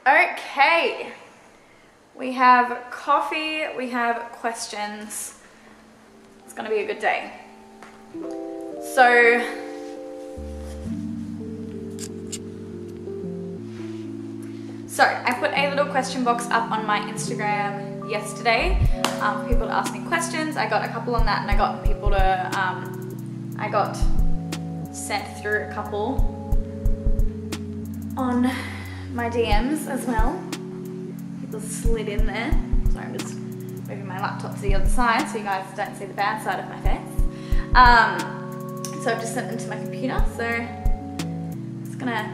Okay, we have coffee, we have questions. It's gonna be a good day. So I put a little question box up on my Instagram yesterday for people to ask me questions. I got a couple on that, and I got people to, I got sent through a couple on my DMs as well. People slid in there. Sorry, I'm just moving my laptop to the other side so you guys don't see the bad side of my face. So I've just sent them to my computer, so I'm just gonna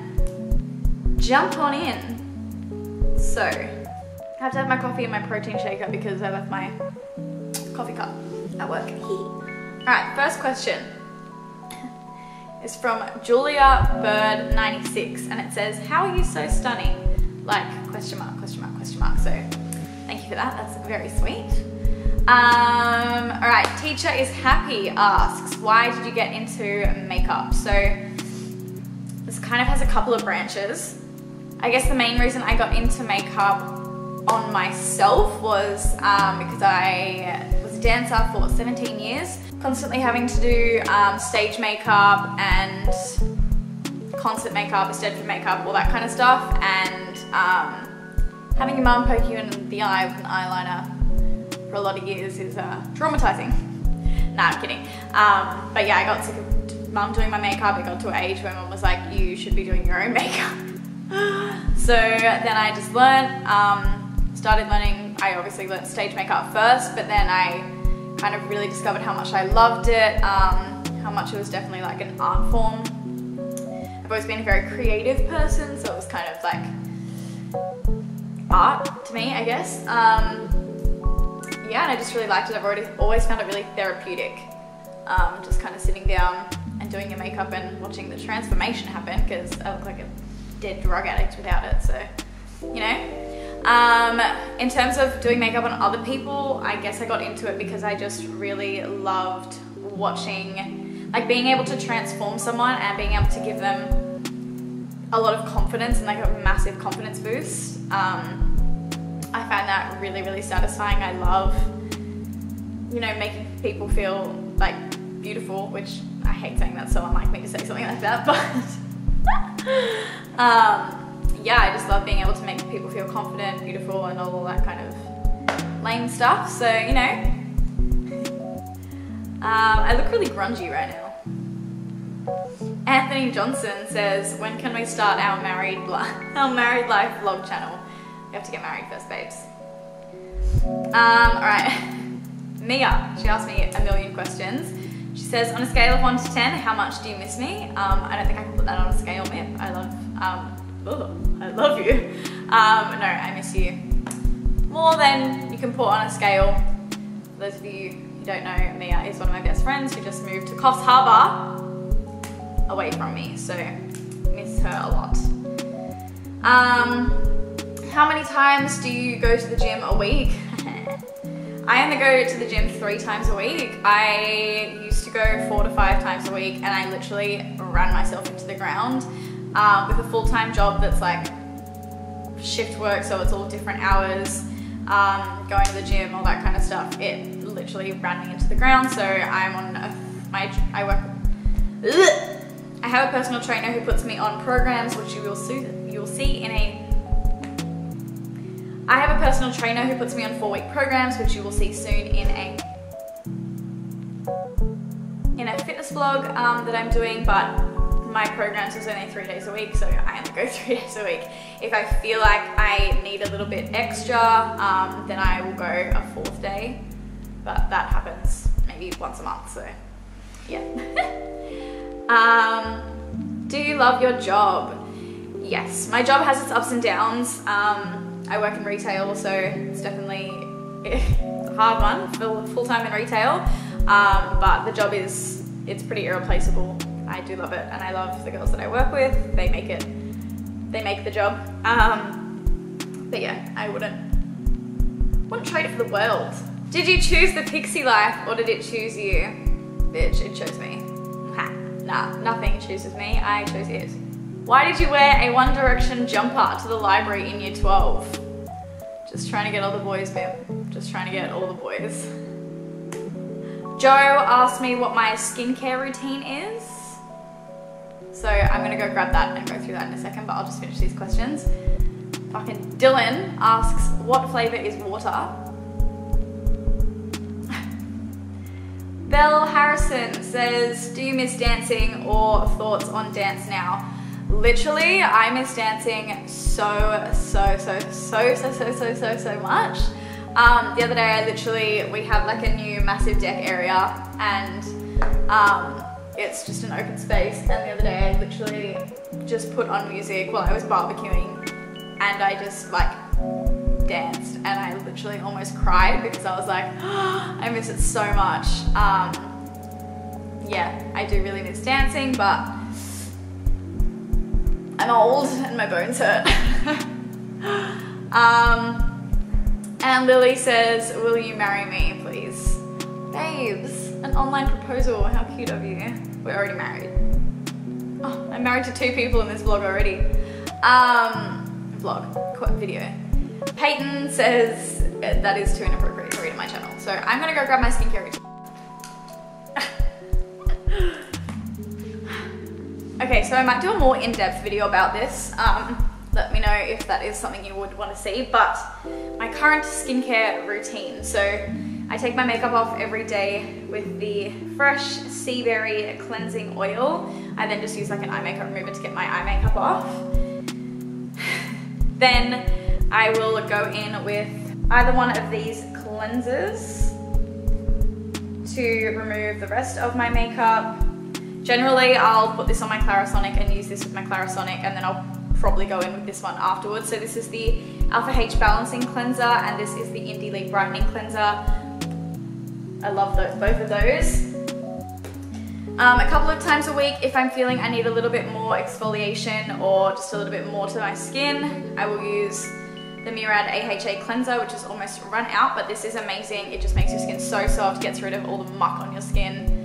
jump on in. So, I have to have my coffee and my protein shaker because I left my coffee cup at work. Alright, first question is from Julia Bird 96, and it says, how are you so stunning? Like, question mark, question mark, question mark. So, thank you for that, that's very sweet. Alright, teacher is happy asks, why did you get into makeup? So, this kind of has a couple of branches. I guess the main reason I got into makeup on myself was because I was a dancer for 17 years, constantly having to do stage makeup and concert makeup, Estedford makeup, all that kind of stuff, and having your mum poke you in the eye with an eyeliner for a lot of years is traumatizing. Nah, I'm kidding. But yeah, I got sick of mum doing my makeup. It got to an age where mum was like, you should be doing your own makeup. So then I just learned, started learning. I obviously learned stage makeup first, but then I kind of really discovered how much I loved it, how much it was definitely like an art form. I've always been a very creative person, so it was kind of like art to me, I guess. Yeah, and I just really liked it. I've always found it really therapeutic, just kind of sitting down and doing your makeup and watching the transformation happen, because I look like a dead drug addict without it, so, you know. In terms of doing makeup on other people, I guess I got into it because I just really loved watching, like being able to transform someone and being able to give them a lot of confidence and like a massive confidence boost. I find that really, really satisfying. I love, you know, making people feel like beautiful, which I hate saying that, so unlike me to say something like that, but yeah, I just love being able to make people feel confident, beautiful, and all that kind of lame stuff. So, you know, I look really grungy right now. Anthony Johnson says, when can we start our married life vlog channel? We have to get married first, babes. Alright, Mia, she asked me a million questions. She says, on a scale of 1 to 10, how much do you miss me? I don't think I can put that on a scale, Mip. I love you. No, I miss you more than you can put on a scale. For those of you who don't know, Mia is one of my best friends who just moved to Coffs Harbour away from me, so miss her a lot. How many times do you go to the gym a week? I only go to the gym 3 times a week. I used to go 4 to 5 times a week, and I literally ran myself into the ground. With a full-time job that's like shift work, so it's all different hours, going to the gym, all that kind of stuff, it literally ran me into the ground. So I'm on I have a personal trainer who puts me on programs, which you will see in a I have a personal trainer who puts me on 4-week programs, which you will see soon in a fitness vlog that I'm doing, but my programs is only 3 days a week, so I only go 3 days a week. If I feel like I need a little bit extra, then I will go a 4th day, but that happens maybe once a month, so yeah. Do you love your job? Yes, my job has its ups and downs. I work in retail, so it's definitely a hard one, full-time in retail, but the job it's pretty irreplaceable. I do love it, and I love the girls that I work with. They make the job. But yeah, I wouldn't trade it for the world. Did you choose the pixie life, or did it choose you? Bitch, it chose me. Ha, nah, nothing chooses me, I chose it. Why did you wear a One Direction jumper to the library in year 12? Just trying to get all the boys, Bim. Just trying to get all the boys. Joe asked me what my skincare routine is. So I'm gonna go grab that and go through that in a second, but I'll just finish these questions. Fucking Dylan asks, what flavor is water? Belle Harrison says, do you miss dancing or thoughts on dance now? Literally, I miss dancing so much. The other day, we have like a new massive deck area and it's just an open space. And the other day, I literally just put on music while I was barbecuing and I just like danced and I literally almost cried because I was like, oh, I miss it so much. Yeah, I do really miss dancing, but I'm old and my bones hurt. And Lily says, will you marry me, please? Babes, an online proposal, how cute of you. We're already married. Oh, I'm married to 2 people in this vlog already. Video. Peyton says, that is too inappropriate to read on my channel. So I'm gonna go grab my skincare routine. Okay, so I might do a more in-depth video about this. Let me know if that is something you would want to see, but my current skincare routine. So I take my makeup off every day with the fresh sea berry cleansing oil. I then just use like an eye makeup remover to get my eye makeup off. Then I will go in with either one of these cleansers to remove the rest of my makeup. Generally, I'll put this on my Clarisonic and use this with my Clarisonic, and then I'll probably go in with this one afterwards. So this is the Alpha H Balancing Cleanser, and this is the Indie Lee Brightening Cleanser. I love both of those. A couple of times a week, if I'm feeling I need a little bit more exfoliation or just a little bit more to my skin, I will use the Murad AHA Cleanser, which is almost run out, but this is amazing. It just makes your skin so soft, gets rid of all the muck on your skin.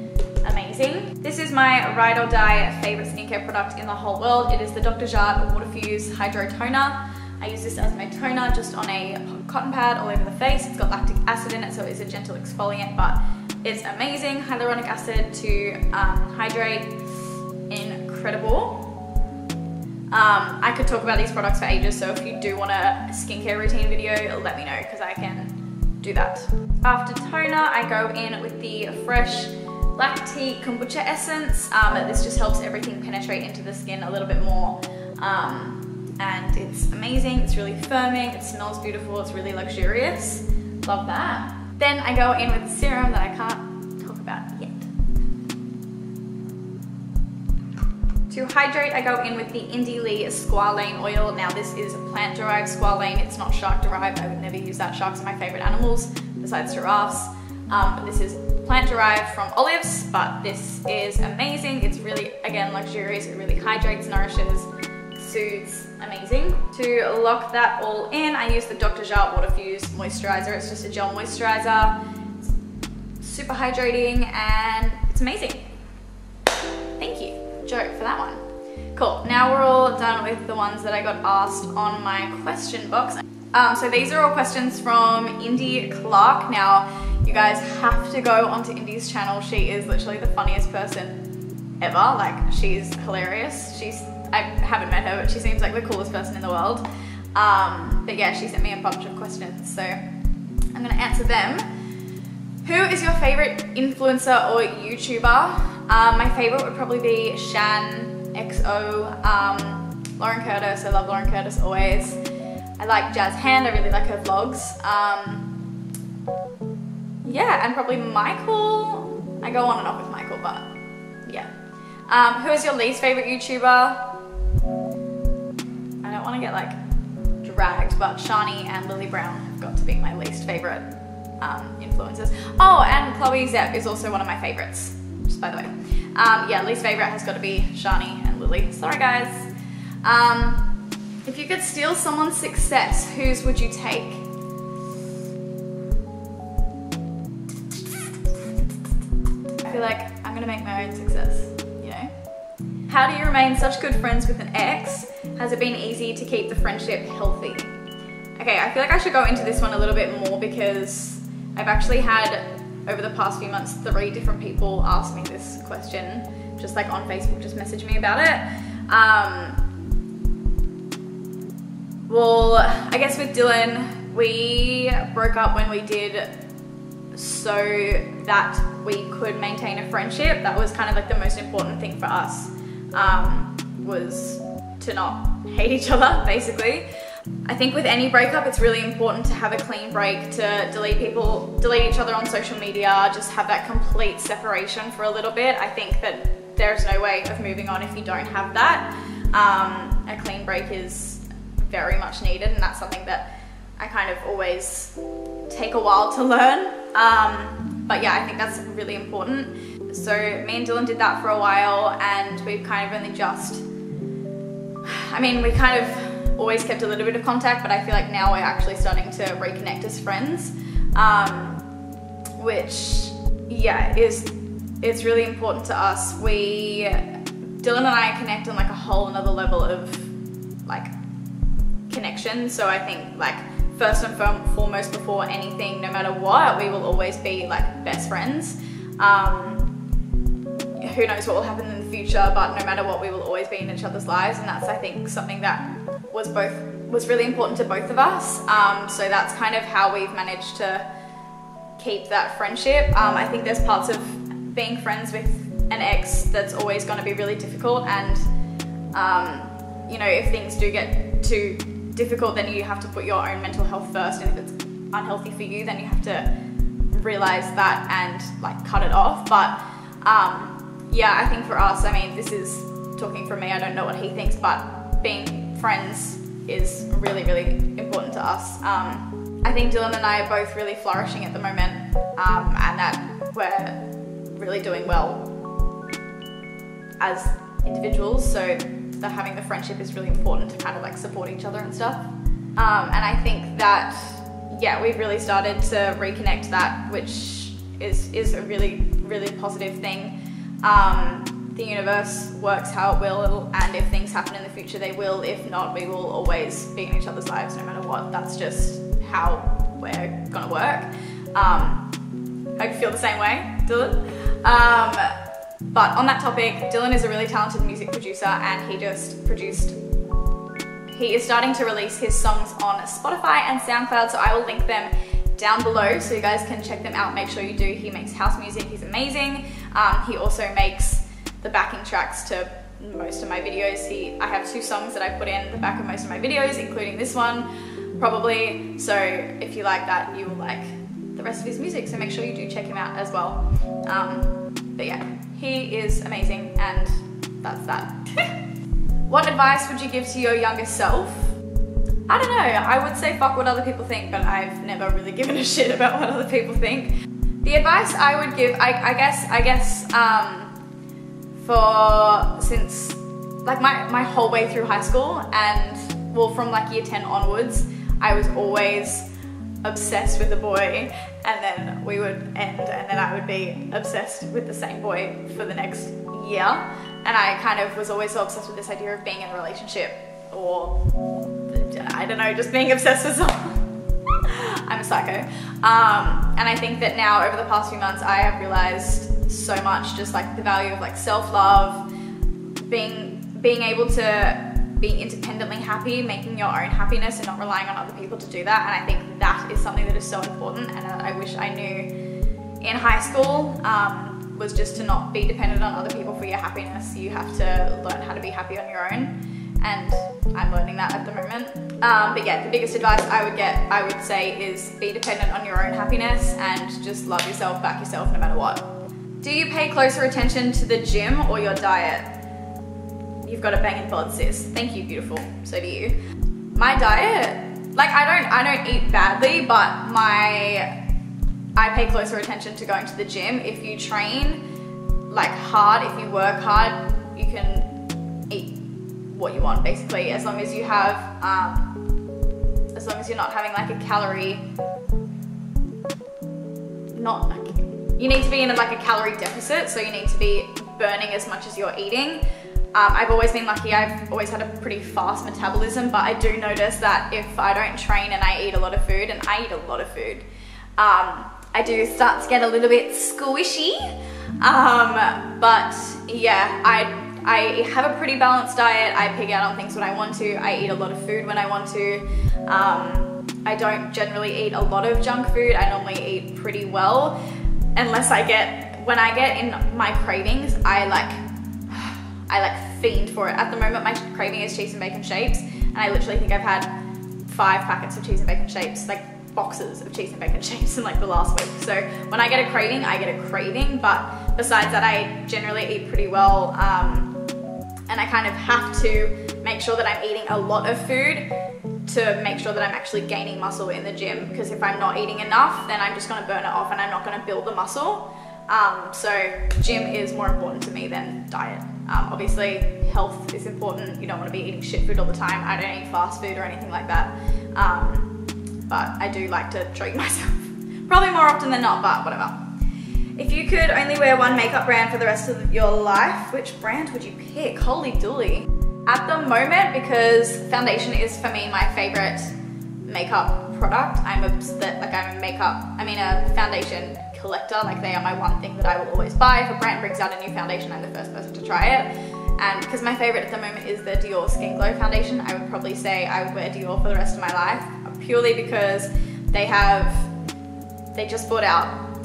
Amazing. This is my ride or die favorite skincare product in the whole world. It is the Dr. Jart Water Fuse Hydro Toner. I use this as my toner just on a cotton pad all over the face. It's got lactic acid in it, so it's a gentle exfoliant, but it's amazing. Hyaluronic acid to hydrate. Incredible. I could talk about these products for ages, so if you do want a skincare routine video, let me know because I can do that. After toner, I go in with the fresh black tea kombucha essence. This just helps everything penetrate into the skin a little bit more. And it's amazing, it's really firming, it smells beautiful, it's really luxurious. Love that. Then I go in with the serum that I can't talk about yet. To hydrate, I go in with the Indie Lee Squalane oil. Now this is plant-derived squalane, it's not shark-derived. I would never use that. Sharks are my favorite animals, besides giraffes. But this is plant-derived from olives, but this is amazing. It's really, again, luxurious. It really hydrates, nourishes, soothes, amazing. To lock that all in, I use the Dr. Jart Water Fuse Moisturizer. It's just a gel moisturizer. It's super hydrating and it's amazing. Thank you, Joe, for that one. Cool, now we're all done with the ones that I got asked on my question box. So these are all questions from Indy Clark. Now, you guys have to go onto Indy's channel. She is literally the funniest person ever. Like, she's hilarious. I haven't met her, but she seems like the coolest person in the world. But yeah, she sent me a bunch of questions, so I'm gonna answer them. Who is your favorite influencer or YouTuber? My favorite would probably be Shan XO, Lauren Curtis. I love Lauren Curtis always. I like Jazz Hand. I really like her vlogs. Yeah, and probably Michael. I go on and off with Michael, but yeah. Who is your least favorite YouTuber? I don't want to get like dragged, but Shani and Lily Brown have got to be my least favorite influencers. Oh, and Chloe Zepp is also one of my favorites, just by the way. Yeah, least favorite has got to be Shani and Lily. Sorry guys. If you could steal someone's success, whose would you take? I feel like I'm gonna make my own success, you know? How do you remain such good friends with an ex? Has it been easy to keep the friendship healthy? Okay, I feel like I should go into this one a little bit more because I've actually had, over the past few months, 3 different people ask me this question, just like on Facebook, just message me about it. Well, I guess with Dylan, we broke up when we did so that we could maintain a friendship. That was kind of like the most important thing for us, was to not hate each other, basically. I think with any breakup, it's really important to have a clean break, to delete each other on social media, just have that complete separation for a little bit. I think that there's no way of moving on if you don't have that. A clean break is very much needed, and that's something that I kind of always take a while to learn. But yeah, I think that's really important. So me and Dylan did that for a while, and we've kind of only just, I mean, we kind of always kept a little bit of contact, but I feel like now we're actually starting to reconnect as friends, which, yeah, it's really important to us. Dylan and I connect on like a whole another level of like connection. So I think like first and foremost, before anything, no matter what, we will always be like best friends. Who knows what will happen in the future, but no matter what, we will always be in each other's lives, and that's, I think, something that was really important to both of us. So that's kind of how we've managed to keep that friendship. I think there's parts of being friends with an ex that's always going to be really difficult, and you know, if things do get too difficult, then you have to put your own mental health first, and if it's unhealthy for you, then you have to realize that and like cut it off. But yeah, I think for us, I mean, this is talking from me, I don't know what he thinks, but being friends is really, really important to us. I think Dylan and I are both really flourishing at the moment, and that we're really doing well as individuals, so that having the friendship is really important to kind of like support each other and stuff. And I think that, yeah, we've really started to reconnect that, which is a really, really positive thing. The universe works how it will, and if things happen in the future, they will. If not, we will always be in each other's lives no matter what. That's just how we're gonna work. Hope you feel the same way, Dylan. But on that topic, Dylan is a really talented music producer, and he is starting to release his songs on Spotify and SoundCloud, so I will link them down below so you guys can check them out. Make sure you do. He makes house music, he's amazing. He also makes the backing tracks to most of my videos. I have 2 songs that I put in the back of most of my videos, including this one, probably. So if you like that, you will like the rest of his music, so make sure you do check him out as well. But yeah, he is amazing, and that's that. What advice would you give to your younger self? I don't know, I would say fuck what other people think, but I've never really given a shit about what other people think. The advice I would give, I guess, since like my whole way through high school, and well, from like year 10 onwards, I was always obsessed with a boy, and then we would end, and then I would be obsessed with the same boy for the next year. And I kind of was always so obsessed with this idea of being in a relationship, or I don't know, just being obsessed with someone. I'm a psycho. And I think that now, over the past few months, I have realized so much, just like the value of like self-love, being able to be independently happy, making your own happiness and not relying on other people to do that. And I think that is something that is so important, and I wish I knew in high school, was just to not be dependent on other people for your happiness. You have to learn how to be happy on your own, and I'm learning that at the moment. But yeah, the biggest advice I would say is be dependent on your own happiness, and just love yourself, back yourself no matter what. Do you pay closer attention to the gym or your diet? You've got a banging bod, sis. Thank you, beautiful. So do you. My diet, like I don't eat badly, but I pay closer attention to going to the gym. If you train like hard, if you work hard, you can eat what you want basically, as long as you have, as long as you're not having like a calorie, you need to be in like a calorie deficit, so you need to be burning as much as you're eating. I've always been lucky. I've always had a pretty fast metabolism, but I do notice that if I don't train and I eat a lot of food, and I eat a lot of food, I do start to get a little bit squishy. But yeah, I have a pretty balanced diet. I pig out on things when I want to. I eat a lot of food when I want to. I don't generally eat a lot of junk food. I normally eat pretty well, unless when I get in my cravings, I fiend for it. At the moment, my craving is cheese and bacon shapes, and I literally think I've had 5 packets of cheese and bacon shapes, like boxes of cheese and bacon shapes in like the last week. So when I get a craving, I get a craving, but besides that, I generally eat pretty well, and I kind of have to make sure that I'm eating a lot of food to make sure that I'm actually gaining muscle in the gym, because if I'm not eating enough, then I'm just gonna burn it off and I'm not gonna build the muscle. So gym is more important to me than diet. Obviously health is important. You don't want to be eating shit food all the time. I don't eat fast food or anything like that. But I do like to treat myself. Probably more often than not, but whatever. If you could only wear one makeup brand for the rest of your life, which brand would you pick? Holy dooly. At the moment, because foundation is for me my favorite makeup product, I'm a foundation collector. Like, they are my one thing that I will always buy. If a brand brings out a new foundation, I'm the first person to try it. And because my favorite at the moment is the Dior Skin Glow foundation, I would probably say I would wear Dior for the rest of my life, purely because they just brought out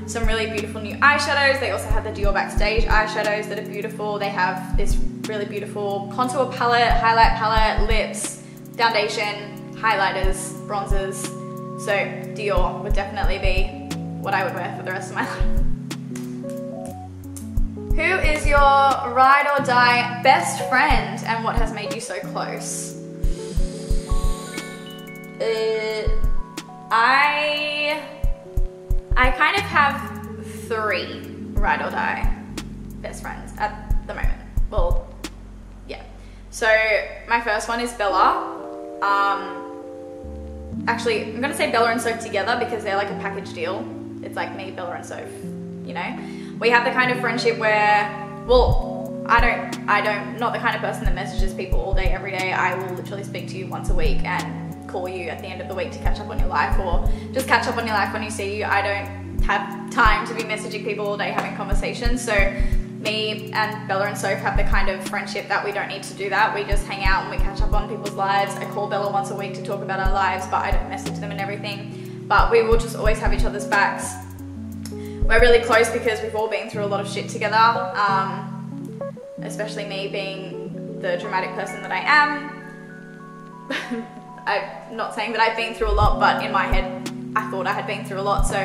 some really beautiful new eyeshadows. They also have the Dior Backstage eyeshadows that are beautiful. They have this really beautiful contour palette, highlight palette, lips, foundation, highlighters, bronzers. So Dior would definitely be what I would wear for the rest of my life. Who is your ride or die best friend, and what has made you so close? I kind of have 3 ride or die best friends at the moment. Well, yeah. So my first one is Bella. Actually, I'm gonna say Bella and Soph together because they're like a package deal. It's like me, Bella and Soph, you know? We have the kind of friendship where, well, I'm not the kind of person that messages people all day, every day. I will literally speak to you once a week and call you at the end of the week to catch up on your life, or just catch up on your life when you see you. I don't have time to be messaging people all day having conversations. So me and Bella and Soph have the kind of friendship that we don't need to do that. We just hang out and we catch up on people's lives. I call Bella once a week to talk about our lives, but I don't message them and everything. But we will just always have each other's backs. We're really close because we've all been through a lot of shit together, especially me being the dramatic person that I am. I'm not saying that I've been through a lot, but in my head, I thought I had been through a lot. So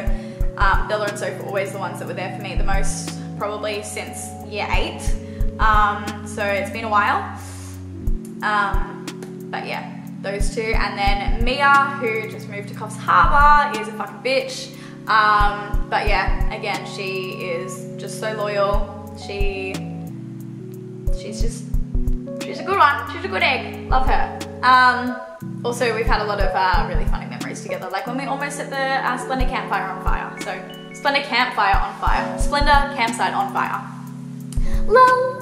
Bella and Soph were always the ones that were there for me the most, probably since year 8. So it's been a while. But yeah, those 2. And then Mia, who just moved to Coffs Harbour, is a fucking bitch. But yeah, again, she is just so loyal. She's a good one. She's a good egg. Love her. Also, we've had a lot of really funny memories together, like when we almost set the Splendor campfire on fire. So, Splendor campfire on fire. Splendor campsite on fire. Lol.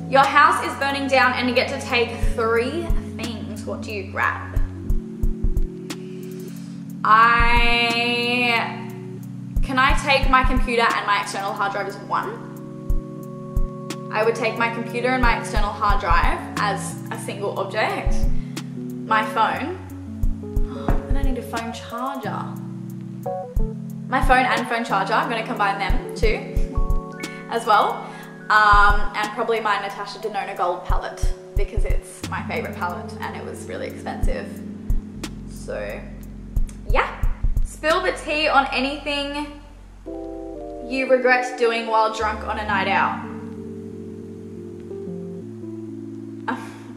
Your house is burning down and you get to take 3 things. What do you grab? Can I take my computer and my external hard drive as one? I would take my computer and my external hard drive as a single object. My phone. Then I need a phone charger. My phone and phone charger, I'm gonna combine them too, as well. And probably my Natasha Denona Gold palette, because it's my favorite palette and it was really expensive. So, yeah. Spill the tea on anything you regret doing while drunk on a night out.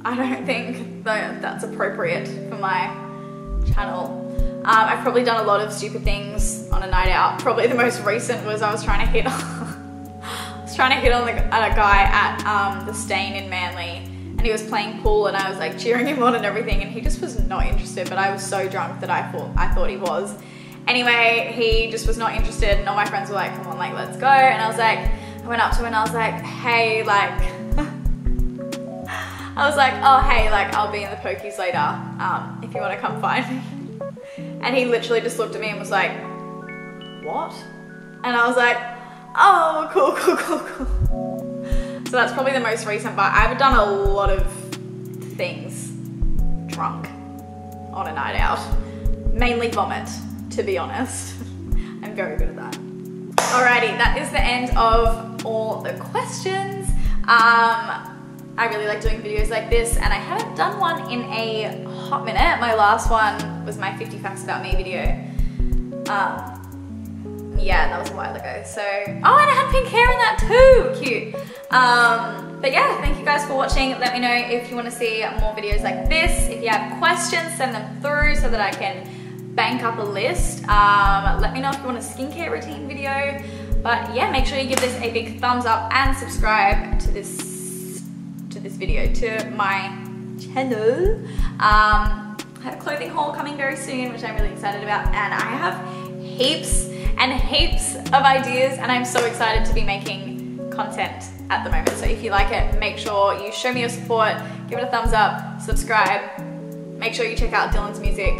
I don't think that's appropriate for my channel. I've probably done a lot of stupid things on a night out. Probably the most recent was I was trying to hit on a guy at the Stain in Manly, and he was playing pool and I was like cheering him on and everything, and he just was not interested, but I was so drunk that I thought he was. Anyway, he just was not interested, and all my friends were like, come on, like, let's go. And I was like, went up to him and I was like, hey, like, I was like, oh, hey, like, I'll be in the pokies later, if you want to come find me. And he literally just looked at me and was like, what? And I was like, oh, cool, cool, cool, cool. So that's probably the most recent, but I've done a lot of things drunk on a night out. Mainly vomit, to be honest. I'm very good at that. Alrighty, that is the end of all the questions. I really like doing videos like this, and I haven't done one in a hot minute. My last one was my 50 facts about me video. Yeah, that was a while ago. So, oh, and I had pink hair in that too, cute. But yeah, thank you guys for watching. Let me know if you want to see more videos like this. If you have questions, send them through so that I can bank up a list. Let me know if you want a skincare routine video. But yeah, make sure you give this a big thumbs up and subscribe to this video, to my channel. I have a clothing haul coming very soon, which I'm really excited about, and I have heaps and heaps of ideas, and I'm so excited to be making content at the moment. So if you like it, make sure you show me your support, give it a thumbs up, subscribe, make sure you check out Dylan's music.